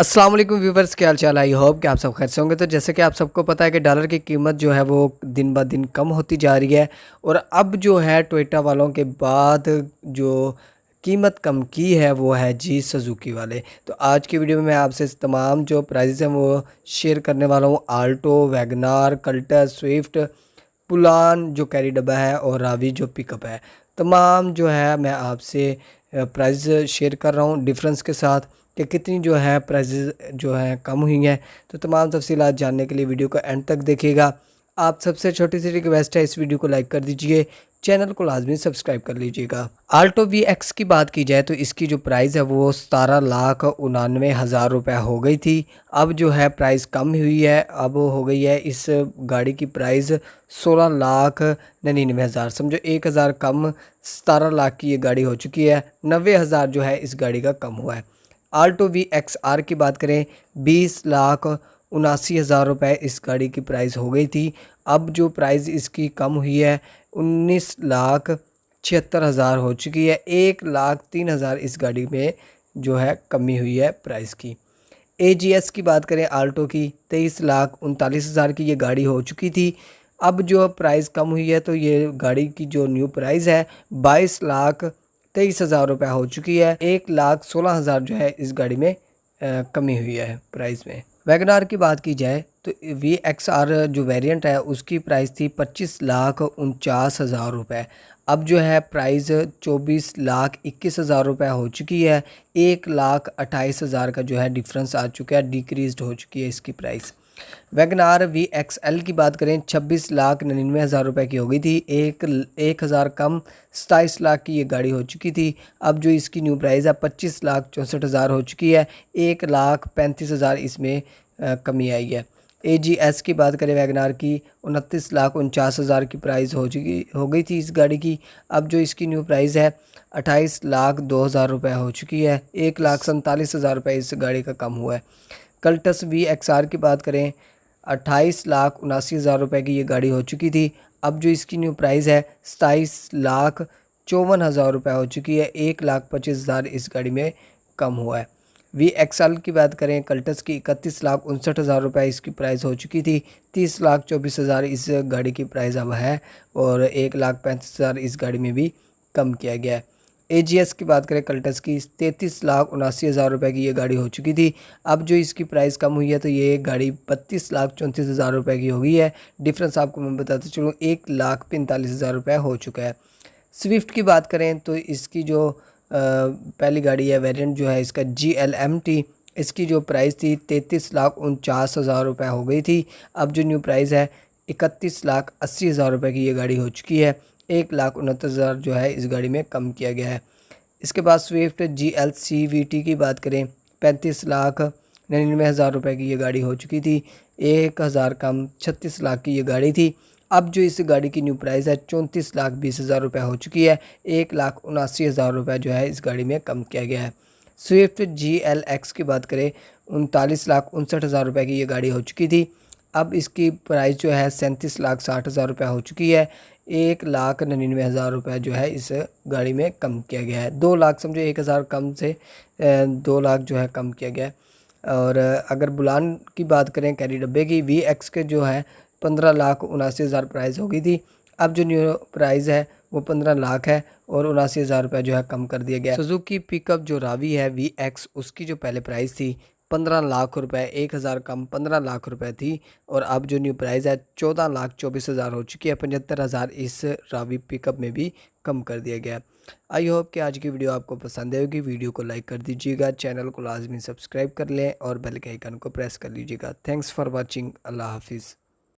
अस्सलाम वालेकुम व्यूवर्स, क्या हाल चाल। आई होप कि आप सब खैर से होंगे। तो जैसे कि आप सबको पता है कि डॉलर की कीमत जो है वो दिन ब दिन कम होती जा रही है और अब जो है टोयोटा वालों के बाद जो कीमत कम की है वो है जी सुजुकी वाले। तो आज की वीडियो में मैं आपसे तमाम जो प्राइस हैं वो शेयर करने वाला हूँ। आल्टो, वैगनार, कल्टस, स्विफ्ट, पुलान जो कैरी डब्बा है और रावी जो पिकअप है, तमाम जो है मैं आपसे प्राइस शेयर कर रहा हूँ डिफरेंस के साथ कि कितनी जो है प्राइसेस जो है कम हुई हैं। तो तमाम तफसीलात जानने के लिए वीडियो को एंड तक देखिएगा। आप सबसे छोटी सी रिक्वेस्ट है, इस वीडियो को लाइक कर दीजिए, चैनल को लाजमी सब्सक्राइब कर लीजिएगा। आल्टो वी एक्स की बात की जाए तो इसकी जो प्राइस है वो 17,99,000 रुपये हो गई थी। अब जो है प्राइस कम हुई है, अब हो गई है इस गाड़ी की प्राइस 16,99,000। समझो 1,000 कम, 17 लाख की ये गाड़ी हो चुकी है। 90,000 जो है इस गाड़ी का कम हुआ है। आल्टो वी एक्स आर की बात करें, 20,79,000 रुपये इस गाड़ी की प्राइस हो गई थी। अब जो प्राइस इसकी कम हुई है 19,76,000 हो चुकी है। 1,03,000 इस गाड़ी में जो है कमी हुई है प्राइस की। AGS की बात करें आल्टो की, 23,39,000 की ये गाड़ी हो चुकी थी। अब जो प्राइस कम हुई है तो ये गाड़ी की जो न्यू प्राइस है 22,23,000 रुपये हो चुकी है। 1,16,000 जो है इस गाड़ी में कमी हुई है प्राइस में। वैगनार की बात की जाए तो VXR जो वेरिएंट है उसकी प्राइस थी 25,49,000 रुपये। अब जो है प्राइस 24,21,000 रुपये हो चुकी है। 1,28,000 का जो है डिफरेंस आ चुका है, डिक्रीज़ हो चुकी है इसकी प्राइस। वैगनार VXL की बात करें, 26,99,000 रुपये की हो गई थी। 1,000 कम, 27 लाख की ये गाड़ी हो चुकी थी। अब जो इसकी न्यू प्राइस है 25,64,000 हो चुकी है। 1,35,000 इसमें कमी आई है। AGS की बात करें वैगनार की, 29,49,000 की प्राइस हो गई थी इस गाड़ी की। अब जो इसकी न्यू प्राइस है 28,02,000 रुपये हो चुकी है। 1,47,000 रुपये इस गाड़ी का कम हुआ है। कल्टस VXR की बात करें, 28,79,000 रुपये की ये गाड़ी हो चुकी थी। अब जो इसकी न्यू प्राइस है 27,54,000 रुपये हो चुकी है। 1,25,000 इस गाड़ी में कम हुआ है। VXL की बात करें कल्टस की, 31,59,000 रुपये इसकी प्राइस हो चुकी थी। 30,24,000 इस गाड़ी की प्राइस अब है और 1,35,000 इस गाड़ी में भी कम किया गया है। AGS की बात करें कल्टस की, 33,79,000 रुपये की ये गाड़ी हो चुकी थी। अब जो इसकी प्राइस कम हुई है तो ये गाड़ी 32,34,000 रुपये की हो गई है। डिफरेंस आपको मैं बताते चलूँ, 1,45,000 रुपये हो चुका है। स्विफ्ट की बात करें तो इसकी जो पहली गाड़ी है, वेरिएंट जो है इसका GLMT, इसकी जो प्राइस थी 33,49,000 रुपये हो गई थी। अब जो न्यू प्राइस है 31,80,000 रुपये की ये गाड़ी हो चुकी है। 1,69,000 जो है इस गाड़ी में कम किया गया है। इसके बाद स्विफ्ट GLCVT की बात करें, 35,99,000 रुपये की ये गाड़ी हो चुकी थी। 1,000 कम, 36 लाख की ये गाड़ी थी। अब जो इस गाड़ी की न्यू प्राइस है 34,20,000 रुपये हो चुकी है। 1,79,000 रुपये जो है इस गाड़ी में कम किया गया है। स्विफ्ट GLX की बात करें, 39,59,000 रुपये की ये गाड़ी हो चुकी थी। अब इसकी प्राइस जो है 37,60,000 रुपये हो चुकी है। 1,99,000 रुपये जो है इस गाड़ी में कम किया गया है। 2 लाख समझो, 1,000 कम से 2 लाख जो है कम किया गया है। और अगर बुलान की बात करें कैरी डब्बे की, VX के जो है 15,79,000 प्राइस हो गई थी। अब जो न्यू प्राइस है वो 15 लाख है और 79,000 रुपये जो है कम कर दिया गया। सुजुकी पिकअप जो रावी है VX, उसकी जो पहले प्राइस थी 15 लाख रुपए, 1,000 कम 15 लाख रुपए थी और अब जो न्यू प्राइस है 14,24,000 हो चुकी है। 75,000 इस रावी पिकअप में भी कम कर दिया गया। आई होप कि आज की वीडियो आपको पसंद आएगी। वीडियो को लाइक कर दीजिएगा, चैनल को लाजमी सब्सक्राइब कर लें और बेल के आइकन को प्रेस कर लीजिएगा। Thanks for watching. अल्लाह हाफिज़।